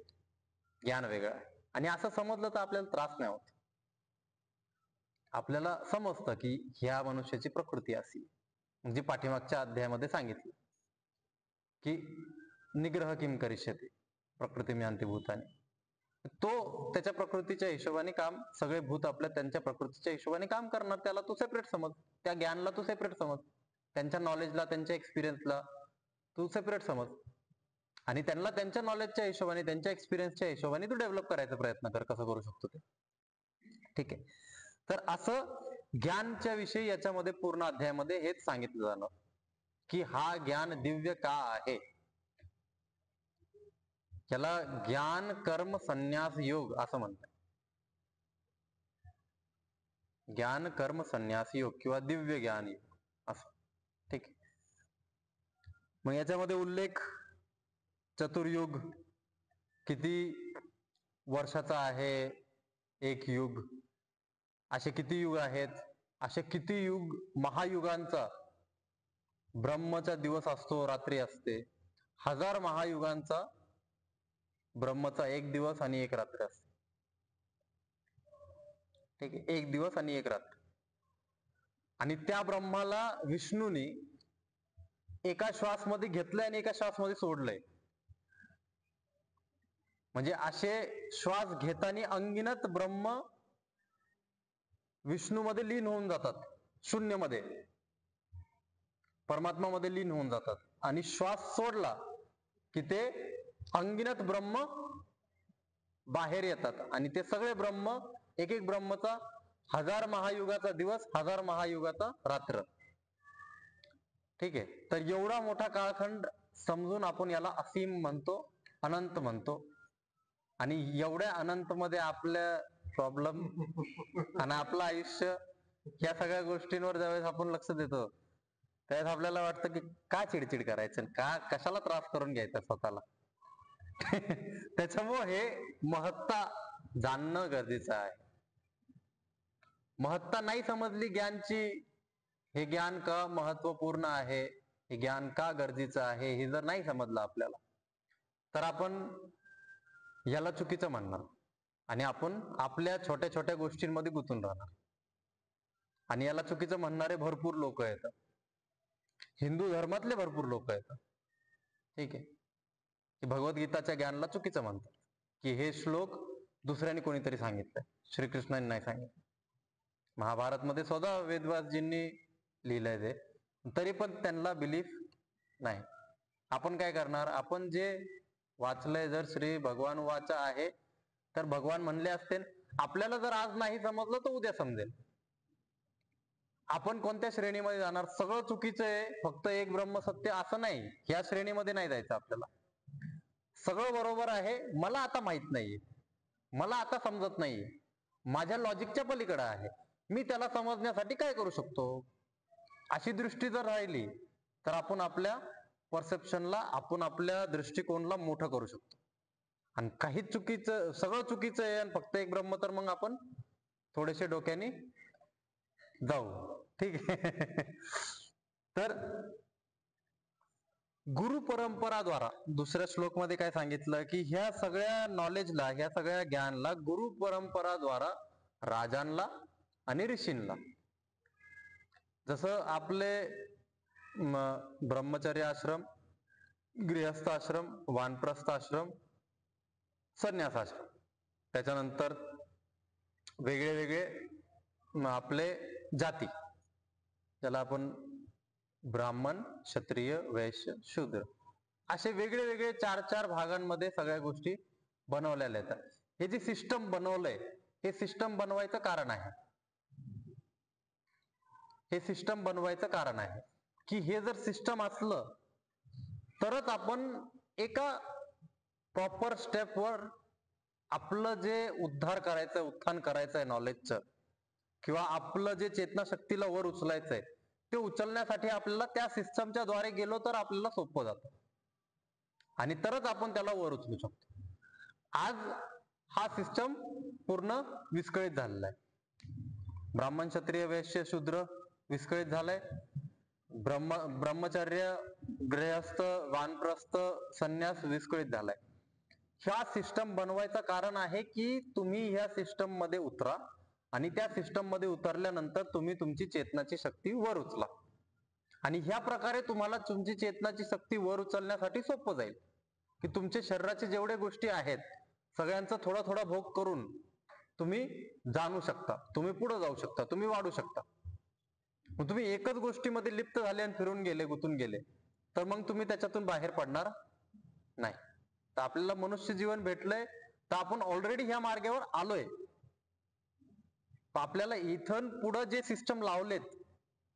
ज्ञान वेगळं आहे. आणि असं समजलं तर आपल्याला त्रास नाही होत. आपल्याला समजतं की ह्या मनुष्याची प्रकृती अशी, म्हणजे पाठीमागच्या अध्यायामध्ये सांगितलं की निग्रह किम करिष्यते प्रकृती अंती भूतानी. तो त्याच्या प्रकृतीच्या हिशोबाने काम, सगळे भूत आपल्या त्यांच्या प्रकृतीच्या हिशोबाने काम करणार. त्याला तू सेपरेट समज, त्या ज्ञानला तू सेपरेट समज, त्यांच्या नॉलेजला, त्यांच्या एक्सपिरियन्सला तू सेपरेट समज. आणि त्यांना त्यांच्या नॉलेजच्या हिशोबाने, त्यांच्या एक्सपिरियन्सच्या हिशोबाने तू डेव्हलप करायचा प्रयत्न कर, कसं करू शकतो ते. ठीक आहे. तर असं ज्ञानच्या विषयी याच्यामध्ये पूर्ण अध्यायामध्ये हेच सांगितलं जाणार की हा ज्ञान दिव्य का आहे. त्याला ज्ञान कर्म संन्यास योग असं म्हणतात. ज्ञान कर्म संन्यास योग किंवा दिव्य ज्ञान योग असं. ठीक आहे. मग याच्यामध्ये उल्लेख चतुर्युग किती वर्षाचा आहे, एक युग, असे किती युग आहेत, असे किती युग महायुगांचा ब्रह्मचा दिवस असतो, रात्री असते. 1000 महायुगांचा ब्रह्मचा एक दिवस आणि एक रात्र असते. ठीक आहे, एक दिवस आणि एक रात्र. आणि त्या ब्रह्माला विष्णूने एका श्वासमध्ये घेतलंय आणि एका श्वासमध्ये सोडलंय. म्हणजे असे श्वास घेताना अंगिनत ब्रह्म विष्णूमध्ये लीन होऊन जातात, शून्यमध्ये परमात्मामध्ये लीन होऊन जातात. आणि श्वास सोडला की ते अंगिनत ब्रह्म बाहेर येतात. आणि ते सगळे ब्रह्म, एक एक ब्रह्मचा 1000 महायुगाचा दिवस, 1000 महायुगाचा रात्र. ठीक आहे. तर एवढा मोठा काळखंड समजून आपण याला असीम म्हणतो, अनंत म्हणतो. आणि एवढ्या अनंत मध्ये आपल्या प्रॉब्लेम आणि आपलं आयुष्य, या सगळ्या गोष्टींवर ज्यावेळेस आपण लक्ष देतो त्यावेळेस आपल्याला वाटतं की का चिडचिड करायचं, का कशाला त्रास करून घ्यायचा स्वतःला. त्याच्यामुळे हे महत्ता जाणणं गरजेचं आहे. महत्ता नाही समजली ज्ञानची, हे ज्ञान का महत्वपूर्ण आहे, हे ज्ञान का गरजेचं आहे, हे जर नाही समजलं आपल्याला, तर आपण याला चुकीचं म्हणणार. आणि आपण आपल्या छोट्या छोट्या गोष्टींमध्ये गुंतून राहणार. आणि याला चुकीचं म्हणणारे भरपूर लोक आहेत. हिंदू धर्मातले भरपूर लोक आहेत. ठीक आहे. की भगवद्गीताच्या ज्ञानला चुकीचं म्हणतात, की हे श्लोक दुसऱ्याने कोणीतरी सांगितलंय, श्रीकृष्णाने नाही सांगितलं. महाभारतमध्ये स्वतः वेदव्यासजींनी लिहिलंय ते, तरी पण त्यांना बिलीफ नाही. आपण काय करणार, आपण जे वाचलंय, जर श्री भगवान वाचा आहे तर भगवान म्हणले असते, आपल्याला जर आज नाही समजलं तर उद्या समजेल. आपण कोणत्या श्रेणीमध्ये जाणार, सगळं चुकीचं आहे फक्त एक ब्रह्म सत्य असं नाही, ह्या श्रेणीमध्ये नाही जायचं आपल्याला. सगळं बरोबर आहे, मला आता माहित नाहीये, मला आता समजत नाहीये, माझ्या लॉजिकच्या पलीकडे आहे, मी त्याला समजण्यासाठी काय करू शकतो, अशी दृष्टी जर राहिली तर आपण आपल्या परसेप्शनला, आपण आपल्या दृष्टिकोनला मोठं करू शकतो. आणि काहीच चुकीचं, सगळं चुकीचं आहे आणि फक्त एक ब्रह्म, तर मग आपण थोडेसे डोक्याने जाऊ. ठीक आहे. तर गुरु परंपराद्वारा, दुसऱ्या श्लोक मध्ये काय सांगितलं की ह्या सगळ्या नॉलेजला, ह्या सगळ्या ज्ञानला गुरु परंपराद्वारा राजांना आणि ऋषींना, जसं आपले ब्रह्मचर्य आश्रम, गृहस्थ आश्रम, वानप्रस्थ आश्रम, संन्यास आश्रम, त्याच्यानंतर वेगळे वेगळे आपले जाती, ज्याला आपण ब्राह्मण, क्षत्रिय, वैश्य, शूद्र, असे वेगळे वेगळे 4-4 भागांमध्ये सगळ्या गोष्टी बनवलेल्या आहेत. हे जे सिस्टम बनवलंय, हे सिस्टम बनवायचं कारण आहे, हे सिस्टम बनवायचं कारण आहे की हे जर सिस्टम असलं तरच आपण एका प्रॉपर स्टेपवर आपलं जे उद्धार करायचंय, उत्थान करायचंय नॉलेजचं, किंवा आपलं जे चेतनाशक्तीला वर उचलायचंय, ते उचलण्यासाठी आपल्याला त्या सिस्टमच्या द्वारे गेलो तर आपल्याला सोपं जातं आणि तरच आपण त्याला वर उचलू शकतो. आज हा सिस्टम पूर्ण विस्कळीत झालेला आहे. ब्राह्मण, क्षत्रिय, वैश्य, शूद्र विस्कळीत झालंय. ब्रह्मचर्य, गृहस्थ, वानप्रस्थ, संन्यास विस्कळीत झालाय. ह्या सिस्टम बनवायचं कारण आहे की तुम्ही ह्या सिस्टम मध्ये उतरा आणि त्या सिस्टम मध्ये उतरल्यानंतर तुम्ही तुमची चेतनाची शक्ती वर उचला आणि ह्या प्रकारे तुम्हाला तुमची चेतनाची शक्ती वर उचलण्यासाठी सोपं जाईल की तुमच्या शरीराचे जेवढे गोष्टी आहेत सगळ्यांचा थोडा थोडा भोग करून तुम्ही जाणू शकता, तुम्ही पुढे जाऊ शकता, तुम्ही वाढू शकता. मग तुम्ही एकच गोष्टीमध्ये लिप्त झाले आणि फिरून गेले, गुंतून गेले तर मग तुम्ही त्याच्यातून बाहेर पडणार नाही. तर आपल्याला मनुष्य जीवन भेटलंय तर आपण ऑलरेडी ह्या मार्गावर आलोय. आपल्याला इथून पुढे जे सिस्टम लावलेत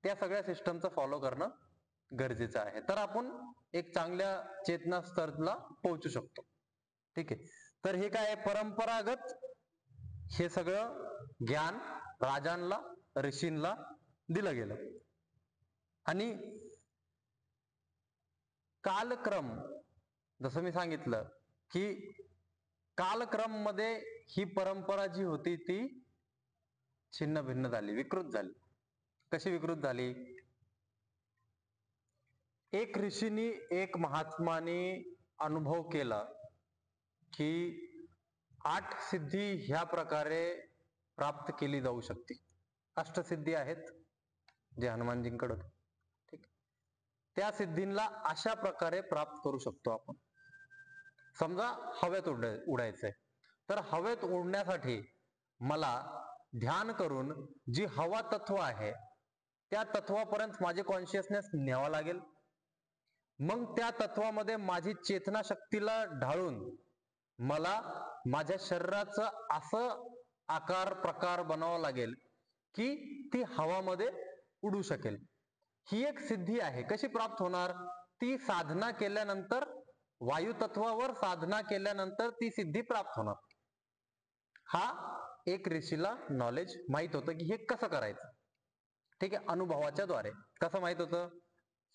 त्या सगळ्या सिस्टमचा फॉलो करणं गरजेचं आहे, तर आपण एक चांगल्या चेतना स्तराला पोहोचू शकतो. ठीक आहे. तर हे काय आहे, परंपरागत हे सगळं ज्ञान राजांना, ऋषींना दिलं गेलं आणि कालक्रम, जसं मी सांगितलं की कालक्रम मध्ये ही परंपरा जी होती ती छिन्न भिन्न झाली, विकृत झाली. कशी विकृत झाली? एक ऋषीनी, एक महात्माने अनुभव केला की 8 सिद्धी ह्या प्रकारे प्राप्त केली जाऊ शकते. अष्टसिद्धी आहेत जे हनुमानजींकडे. ठीक, त्या सिद्धींना अशा प्रकारे प्राप्त करू शकतो आपण. समजा हवेत उडायचंय तर हवेत उडण्यासाठी मला ध्यान करून जी हवा तत्व आहे त्या तत्वापर्यंत माझे कॉन्शियसनेस न्यावा लागेल. मग त्या तत्वामध्ये माझी चेतना शक्तीला ढाळून मला माझ्या शरीराचं असं आकार प्रकार बनावा लागेल की ती हवामध्ये उडू शकेल. ही एक सिद्धी आहे. कशी प्राप्त होणार? ती साधना केल्यानंतर, वायू तत्वावर साधना केल्यानंतर ती सिद्धी प्राप्त होणार. हा एक ऋषीला नॉलेज माहित होतं की हे कसं करायचं. ठीक आहे, अनुभवाच्या द्वारे. कसं माहित होतं?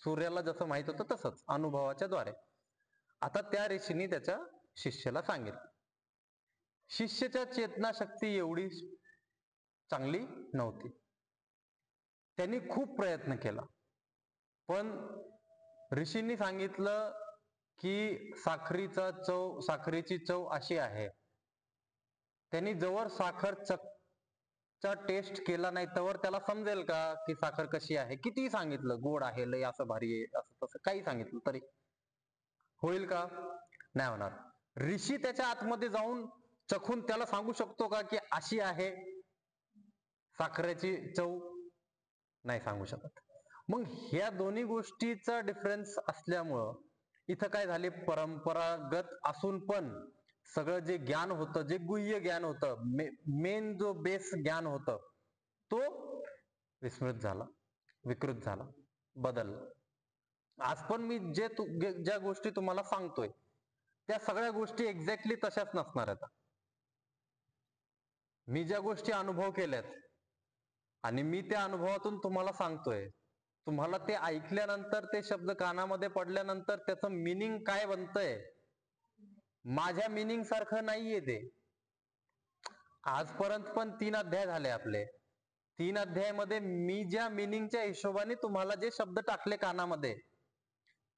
सूर्याला जसं माहित होतं तसंच अनुभवाच्या द्वारे. आता त्या ऋषीने त्याच्या शिष्याला सांगितलं. शिष्याच्या चेतना शक्ती एवढी चांगली नव्हती. त्यांनी खूप प्रयत्न केला पण ऋषींनी सांगितलं की साखरेची चव अशी आहे. त्यांनी जवळ साखरचा टेस्ट केला नाही तवर त्याला समजेल का की साखर कशी आहे? किती सांगितलं गोड आहे, लय असं भारी आहे, असं तसं काही सांगितलं तरी होईल का? नाही होणार. ऋषी त्याच्या आतमध्ये जाऊन चखून त्याला सांगू शकतो का की अशी आहे साखरेची चव? नाही सांगू शकत. मग ह्या दोन्ही गोष्टीचा डिफरन्स असल्यामुळं इथं काय झाले, परंपरागत असून पण सगळं जे ज्ञान होतं, जे गुह्य ज्ञान होतं, मेन जो बेस ज्ञान होतं तो विस्मृत झाला, विकृत झाला, बदलला. आज पण मी ज्या गोष्टी तुम्हाला सांगतोय त्या सगळ्या गोष्टी एक्झॅक्टली तशाच नसणार आहेत. मी ज्या गोष्टी अनुभव केल्यात आणि मी त्या अनुभवातून तुम्हाला सांगतोय, तुम्हाला ते ऐकल्यानंतर, ते शब्द कानामध्ये पडल्यानंतर त्याचं मिनिंग काय बनतंय, माझ्या मिनिंग सारखं नाहीये ते. आजपर्यंत पण 3 अध्याय झाले आपले. 3 अध्यायामध्ये मी ज्या मिनिंगच्या हिशोबाने तुम्हाला जे शब्द टाकले कानामध्ये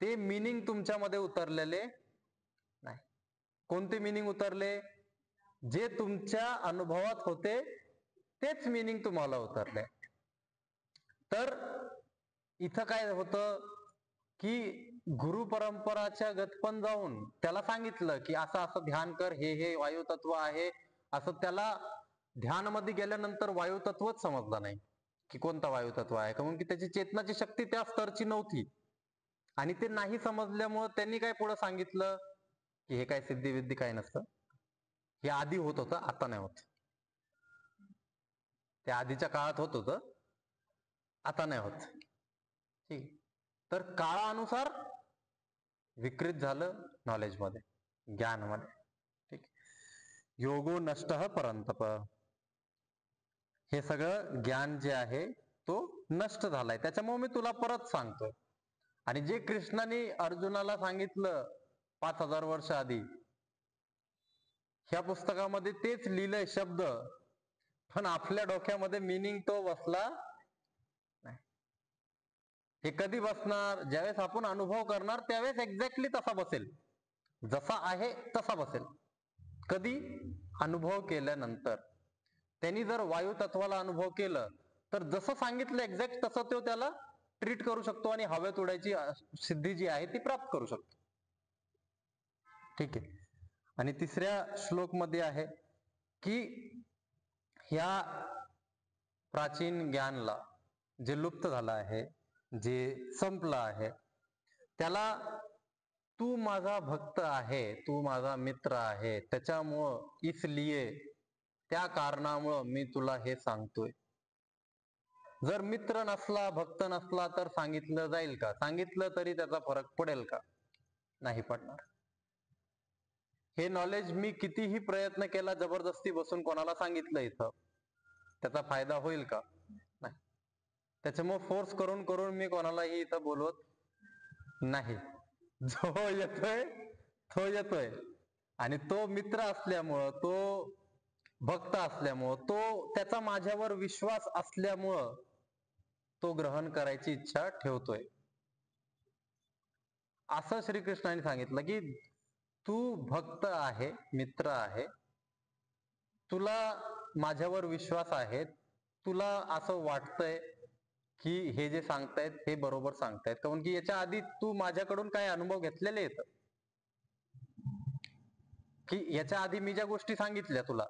ते मिनिंग तुमच्यामध्ये उतरलेले नाही. कोणते मिनिंग उतरले? जे तुमच्या अनुभवात होते तेच मिनिंग तुम्हाला उतरले. तर इथं काय होतं की गुरु परंपराच्या गतपण जाऊन त्याला सांगितलं की असं असं ध्यान कर, हे वायू तत्व आहे. असं त्याला ध्यानमध्ये गेल्यानंतर वायू तत्वच समजला नाही की कोणता वायू तत्व आहे, कारण की त्याची चेतनाची शक्ती त्या स्तरची नव्हती. आणि ते नाही समजल्यामुळं त्यांनी काय पुढे सांगितलं की हे काय सिद्धी विद्धी काय नसतं, हे आधी होत होतं, आता नाही होत. त्या आधीच्या काळात होत होतं, आता नाही होत. ठीक. तर काळानुसार विकृत झालं नॉलेजमध्ये, ज्ञानमध्ये. ठीक. योगो नष्टः परंतप. हे सगळं ज्ञान जे आहे तो नष्ट झालाय, त्याच्यामुळे मी तुला परत सांगतोय. आणि जे कृष्णाने अर्जुनाला सांगितलं 5000 वर्ष आधी, ह्या पुस्तकामध्ये तेच लिहिलंय शब्द, पण आपल्या डोक्यामध्ये मिनिंग तो बसला नाही. हे कधी बसणार? ज्यावेळेस आपण अनुभव करणार त्यावेळेस एक्झॅक्टली तसा बसेल, जसा आहे तसा बसेल. कधी? अनुभव केल्यानंतर. त्यांनी जर वायू तत्वाला अनुभव केलं तर जसं सांगितलं एक्झॅक्ट तसं तो त्याला ट्रीट करू शकतो आणि हवेत उडायची सिद्धी जी आहे ती प्राप्त करू शकतो. ठीक आहे. आणि तिसऱ्या श्लोक मध्ये आहे की ह्या प्राचीन ज्ञानला जे लुप्त झालं आहे, जे संपलं आहे, त्याला तू माझा भक्त आहे, तू माझा मित्र आहे, त्याच्यामुळं इसलिये, त्या कारणामुळं मी तुला हे सांगतोय. जर मित्र नसला, भक्त नसला तर सांगितलं जाईल का? सांगितलं तरी त्याचा फरक पडेल का? नाही पडणार. हे नॉलेज मी कितीही प्रयत्न केला जबरदस्ती बसून कोणाला सांगितलं इथं, त्याचा फायदा होईल का? नाही. त्याच्यामुळे फोर्स करून करून मी कोणालाही इथं बोलवत नाही. जो येतोय तो येतोय, आणि तो मित्र असल्यामुळं, तो भक्त असल्यामुळं, तो त्याचा माझ्यावर विश्वास असल्यामुळं तो ग्रहण करायची इच्छा ठेवतोय. असं श्रीकृष्णाने सांगितलं की तू भक्त आहे, मित्र आहे, तुला माझ्यावर विश्वास आहे, तुला असं वाटतंय की हे जे सांगतायत हे बरोबर सांगतायत, कारण की याच्या आधी तू माझ्याकडून काय अनुभव घेतलेले आहेत की याच्या आधी मी ज्या गोष्टी सांगितल्या तुला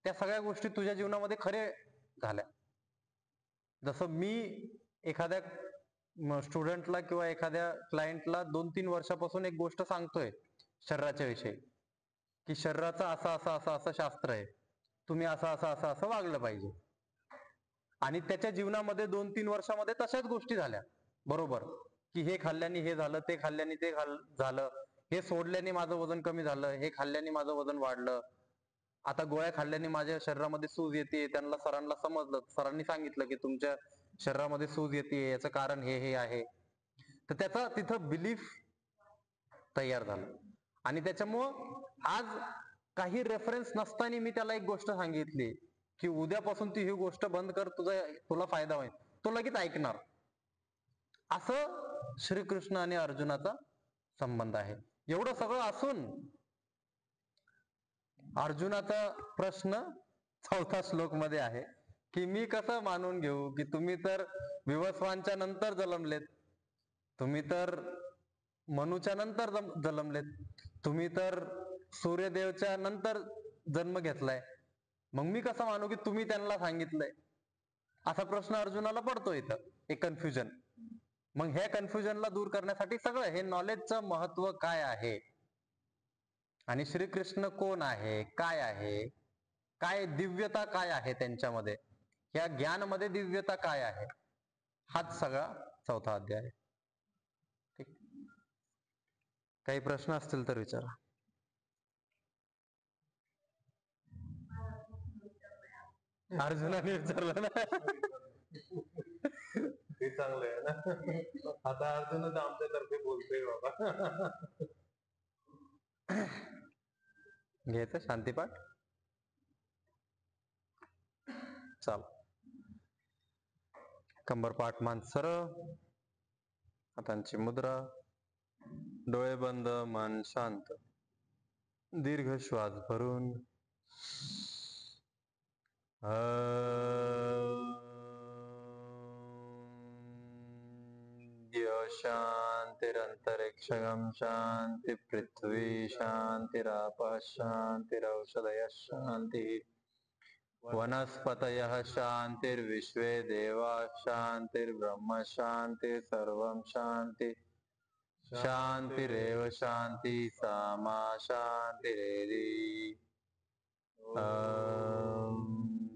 त्या सगळ्या गोष्टी तुझ्या जीवनामध्ये खरे झाल्या. जसं मी एखाद्या स्टुडंटला किंवा एखाद्या क्लायंटला 2-3 वर्षापासून एक गोष्ट सांगतोय शरीराच्या विषयी, की शरीराचं असं असं असं असं शास्त्र आहे, तुम्ही असं असं असं असं वागलं पाहिजे. आणि त्याच्या जीवनामध्ये 2-3 वर्षामध्ये तशाच गोष्टी झाल्या बरोबर, की हे खाल्ल्याने हे झालं, ते खाल्ल्याने ते झालं, हे सोडल्याने माझं वजन कमी झालं, हे खाल्ल्याने माझं वजन वाढलं, आता गोळ्या खाल्ल्याने माझ्या शरीरामध्ये सूज येते. त्यांना सरांना समजलं, सरांनी सांगितलं की तुमच्या शरीरामध्ये सूज येते, याचं कारण हे हे आहे. तर त्याचा तिथं बिलीफ तयार झालं. आणि त्याच्यामुळं आज काही रेफरन्स नसताना मी त्याला एक गोष्ट सांगितली की उद्यापासून ती ही गोष्ट बंद कर, तुला फायदा होईल, तो लगेच ऐकणार. असं श्रीकृष्ण आणि अर्जुनाचा संबंध आहे. एवढं सगळं असून अर्जुनाचा प्रश्न 4था श्लोक मध्ये आहे की मी कसं मानून घेऊ की तुम्ही तर विवस्वांच्या नंतर जन्मलेत, तुम्ही तर मनूच्या नंतर जन्मलेत, तुम्ही तर सूर्यदेवच्या नंतर जन्म घेतलाय, मग मी कसं मानू की तुम्ही त्यांना सांगितलंय? असा प्रश्न अर्जुनाला पडतो इथं, एक कन्फ्युजन. मग ह्या कन्फ्युजनला दूर करण्यासाठी सगळं हे नॉलेजचं महत्व काय आहे आणि श्रीकृष्ण कोण आहे, काय आहे, काय दिव्यता काय आहे त्यांच्यामध्ये, या ज्ञानमध्ये दिव्यता काय आहे, हाच सगळा 4था अध्याय आहे. ठीक. काही प्रश्न असतील तर विचारा. अर्जुनाने विचारलं ना. ते चांगलं आहे ना. आता अर्जुनच आमच्यातर्फे बोलतोय बाबा. घ्यायचं शांतीपाठ. चाल, कंबरपाठ, मान सरळ, हातांची मुद्रा, डोळे बंद, मन शांत, दीर्घ श्वास भरून शांतिरंतरिक्षगं शांति, पृथ्वी शांतिरापः शांतिरौषधयः शांतिः, वनस्पतयः शांतिर्विश्वे देवाः शांतिर्ब्रह्म शांति, सर्वं शांति शांतिरेव शांति, सामा शांतिरेधि.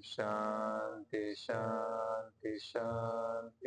शांति शांति शांति.